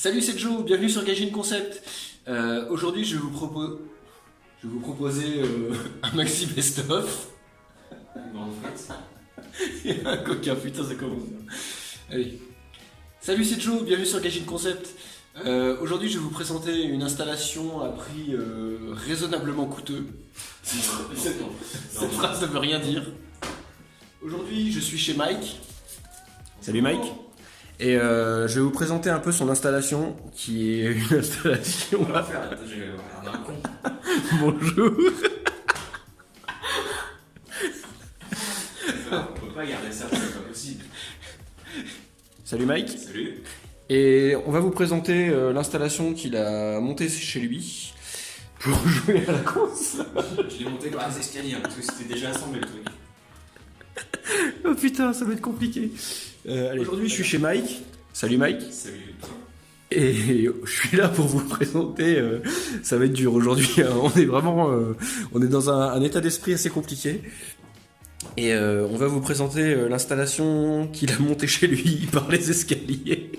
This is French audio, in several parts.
Salut, c'est Joe, bienvenue sur Gaijin Concept. Aujourd'hui, je vais vous proposer un maxi best-of. Il y a un coquin, putain, ça commence. Allez. Salut, c'est Joe, bienvenue sur Gaijin Concept. Aujourd'hui, je vais vous présenter une installation à prix raisonnablement coûteux. Cette phrase ne veut rien dire. Aujourd'hui, je suis chez Mike. Salut Mike. Et je vais vous présenter un peu son installation, qui est une installation... Bonjour. On peut pas garder ça, c'est pas possible. Salut Mike. Salut. Et on va vous présenter l'installation qu'il a montée chez lui pour jouer à la console. Je l'ai monté par les escaliers, parce que c'était déjà assemblé le truc. Oh putain, ça va être compliqué. Aujourd'hui, je suis chez Mike. Salut Mike. Salut. Et je suis là pour vous présenter. Ça va être dur aujourd'hui. On est vraiment, on est dans un état d'esprit assez compliqué. Et on va vous présenter l'installation qu'il a montée chez lui par les escaliers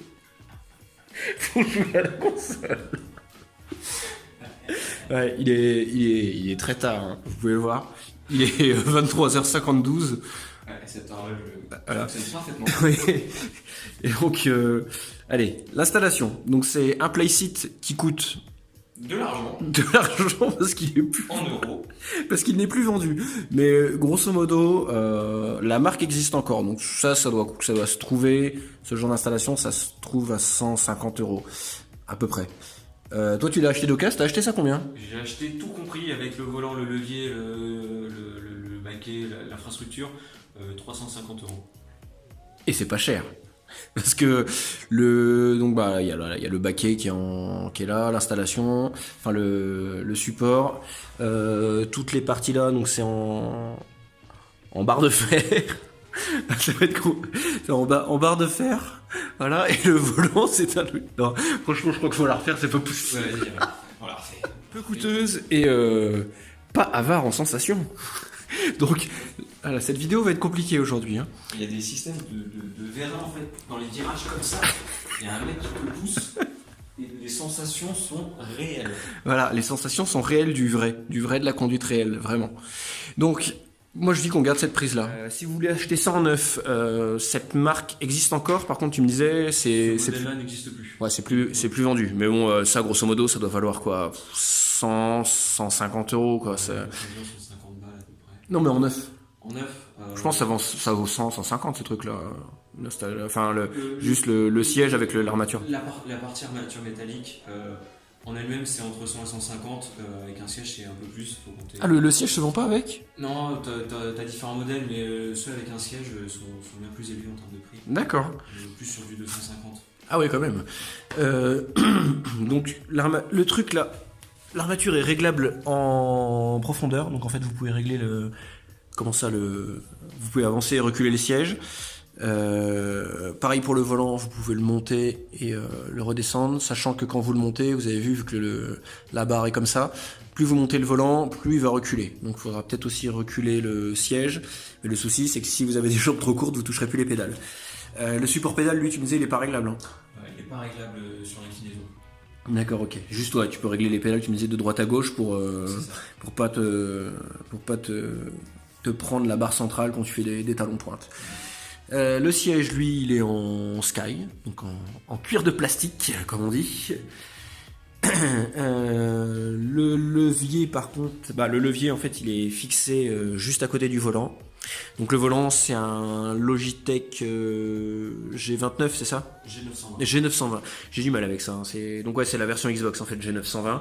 pour jouer à la console. Ouais, il est très tard. Hein, vous pouvez le voir. Il est 23h52. Ouais, cette horloge voilà. fonctionne parfaitement. Et donc, allez, l'installation. Donc, c'est un playseat qui coûte de l'argent parce qu'il est plus en euros. Parce qu'il n'est plus vendu. Mais grosso modo, la marque existe encore. Donc ça doit se trouver. Ce genre d'installation, ça se trouve à 150 € à peu près. Toi, tu l'as acheté d'occasion. T'as acheté ça combien? J'ai acheté tout compris avec le volant, le levier, le baquet, l'infrastructure, 350 €. Et c'est pas cher. Parce que donc bah il y a le baquet qui est là, l'installation, enfin le support, toutes les parties là, donc c'est en barre de fer. Ça va être cool. C'est en barre de fer, voilà, et le volant c'est un truc. Non, franchement je crois qu'il faut la refaire, c'est pas possible. Ouais, on l'a refait. Peu coûteuse et pas avare en sensations. Donc, voilà, cette vidéo va être compliquée aujourd'hui. Hein. Il y a des systèmes de vérin en fait dans les virages comme ça. Il y a un mec qui te pousse et les sensations sont réelles. Voilà, les sensations sont réelles du vrai de la conduite réelle, vraiment. Donc, moi je dis qu'on garde cette prise-là. Si vous voulez acheter ça en neuf, cette marque existe encore. Par contre, tu me disais, Ce modèle-là n'existe plus. Ouais, c'est plus vendu. Mais bon, ça grosso modo, ça doit valoir quoi, 150 € quoi. Ça... 150 balles à peu près. Non, mais en neuf. En neuf. Je pense que ça vaut 100, 150 ce truc-là. Enfin, juste le siège avec l'armature. La partie armature métallique, en elle-même, c'est entre 100 et 150. Avec un siège, c'est un peu plus. Faut compter. Ah, le siège se vend pas avec? Non, t'as différents modèles, mais ceux avec un siège sont bien plus élevés en termes de prix. D'accord. Plus sur du 250. Ah oui, quand même. Donc, le truc là, l'armature est réglable en profondeur. Donc, en fait, vous pouvez régler vous pouvez avancer et reculer les sièges. Pareil pour le volant, vous pouvez le monter et le redescendre, sachant que quand vous le montez, vous avez vu que la barre est comme ça, plus vous montez le volant, plus il va reculer. Donc il faudra peut-être aussi reculer le siège. Mais le souci, c'est que si vous avez des jambes trop courtes, vous toucherez plus les pédales. Le support pédale, lui, tu me disais, il est pas réglable. Hein. Il n'est pas réglable sur l'inclinaison. D'accord, ok. Juste toi, tu peux régler les pédales, tu me disais, de droite à gauche pour pas te prendre la barre centrale quand tu fais des talons pointe. Le siège, lui, il est en sky, donc en cuir de plastique, comme on dit. Le levier, par contre, le levier, en fait, il est fixé juste à côté du volant. Donc le volant, c'est un Logitech G29, c'est ça? G920. J'ai du mal avec ça. Hein. Donc ouais, c'est la version Xbox, en fait, G920.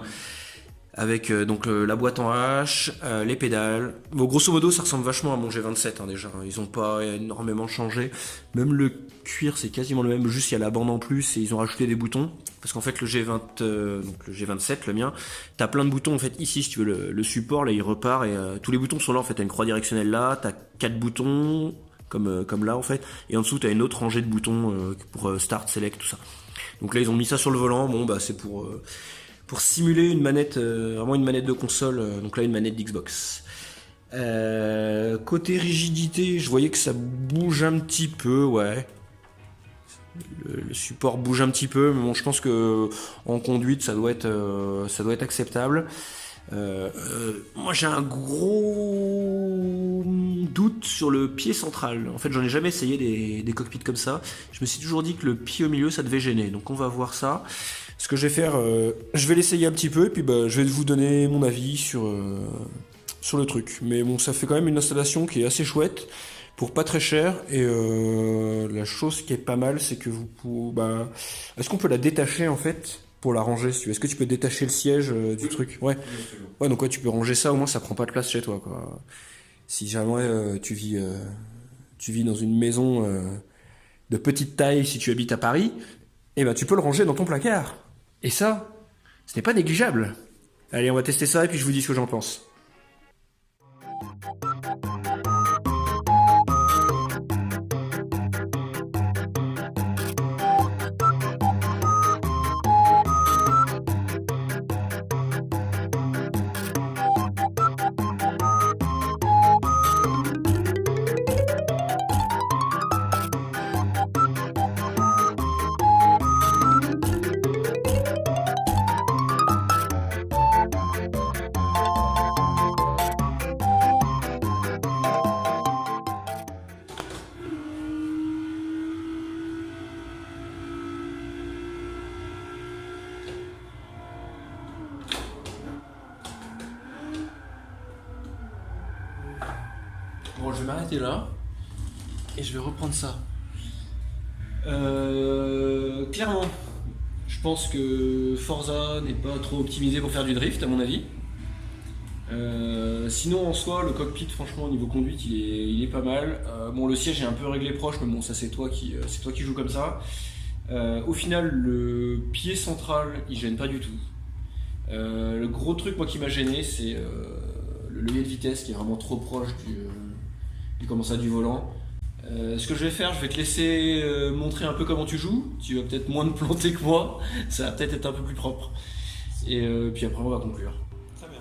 Avec donc la boîte en H, les pédales. Bon, grosso modo, ça ressemble vachement à mon G27 hein, déjà. Ils ont pas énormément changé. Même le cuir, c'est quasiment le même. Juste, il y a la bande en plus et ils ont rajouté des boutons. Parce qu'en fait, le G27, le mien, t'as plein de boutons. En fait, ici, si tu veux le support, là, il repart et tous les boutons sont là. En fait, t'as une croix directionnelle là, t'as 4 boutons comme là en fait. Et en dessous, t'as une autre rangée de boutons pour Start, Select, tout ça. Donc là, ils ont mis ça sur le volant. Bon, c'est pour simuler une manette, vraiment une manette de console, donc là une manette d'Xbox. Côté rigidité, je voyais que ça bouge un petit peu, ouais. Le support bouge un petit peu, mais bon, je pense que en conduite, ça doit être acceptable. Moi, j'ai un gros doute sur le pied central. En fait, j'en ai jamais essayé des cockpits comme ça. Je me suis toujours dit que le pied au milieu, ça devait gêner. Donc, on va voir ça. Ce que je vais faire, je vais l'essayer un petit peu, et puis je vais vous donner mon avis sur le truc. Mais bon, ça fait quand même une installation qui est assez chouette, pour pas très cher, et la chose qui est pas mal, c'est que est-ce qu'on peut la détacher en fait pour la ranger si tu veux. Est-ce que tu peux détacher le siège du truc? Ouais. Ouais, donc tu peux ranger ça, au moins ça prend pas de place chez toi, quoi. Si jamais tu vis dans une maison de petite taille, si tu habites à Paris, eh ben tu peux le ranger dans ton placard. Et ça, ce n'est pas négligeable. Allez, on va tester ça et puis je vous dis ce que j'en pense. Bon, je vais m'arrêter là et je vais reprendre ça. Clairement, je pense que Forza n'est pas trop optimisé pour faire du drift, à mon avis. Sinon, en soi, le cockpit, franchement, au niveau conduite, il est pas mal. Bon, le siège est un peu réglé proche, mais bon, ça c'est toi qui joues comme ça. Au final, le pied central, il gêne pas du tout. Le gros truc, moi, qui m'a gêné, c'est le levier de vitesse qui est vraiment trop proche du volant. Ce que je vais faire, je vais te laisser montrer un peu comment tu joues. Tu vas peut-être moins te planter que moi, ça va peut-être être un peu plus propre. Et puis après, on va conclure. Très bien.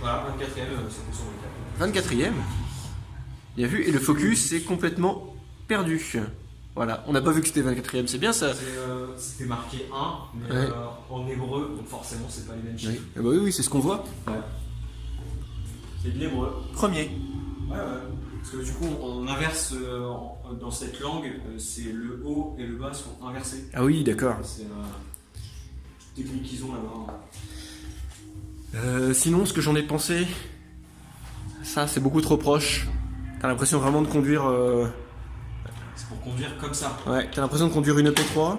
Voilà, 24ème, c'était sur le 24ème. Bien vu, et le focus est complètement perdu. Voilà, on n'a pas vu que c'était 24ème, c'est bien ça. C'était marqué 1, mais ouais. En hébreu, donc forcément c'est pas les mêmes chiffres. Oui, ah bah oui, c'est ce qu'on voit. Ouais. C'est de l'hébreu. Premier. Ouais. Parce que du coup, on inverse dans cette langue, c'est le haut et le bas sont inversés. Ah oui, d'accord. C'est une technique qu'ils ont là-bas. Sinon, ce que j'en ai pensé, ça c'est beaucoup trop proche. T'as l'impression vraiment de conduire. C'est pour conduire comme ça. Ouais, t'as l'impression de conduire une EP3.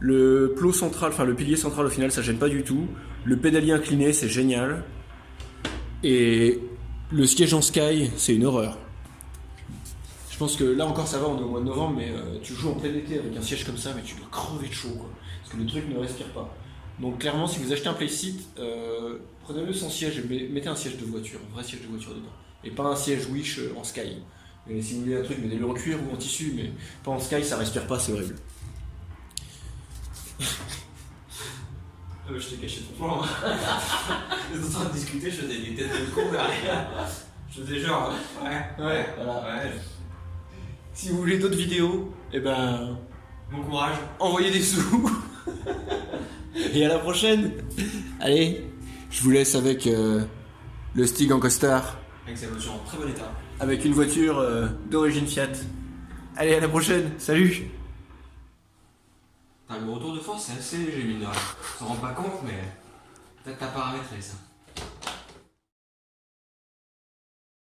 Le plot central, enfin le pilier central au final, ça gêne pas du tout. Le pédalier incliné, c'est génial. Et le siège en Sky, c'est une horreur. Je pense que là encore ça va, on est au mois de novembre, mais tu joues en plein été avec un siège comme ça, mais tu dois crever de chaud, quoi. Parce que le truc ne respire pas. Donc clairement, si vous achetez un Playseat, prenez-le sans siège et mettez un siège de voiture, un vrai siège de voiture dedans. Et pas un siège Wish en Sky. Mais si vous voulez un truc, mettez-le en cuir ou en tissu, mais pas en Sky, ça respire pas, c'est horrible. Je t'ai caché ton plan. J'étais en train de discuter, je faisais des têtes de con derrière. Je faisais genre, ouais, voilà. Ouais. Si vous voulez d'autres vidéos, eh ben, Bon courage. envoyez des sous. Et à la prochaine. Allez, je vous laisse avec le Stig en costard, Avec sa voiture en très bon état. avec une voiture d'origine Fiat. Allez, à la prochaine. Salut. Le retour de force c'est assez léger, mine de rien. On s'en rend pas compte, mais peut-être t'as paramétré ça.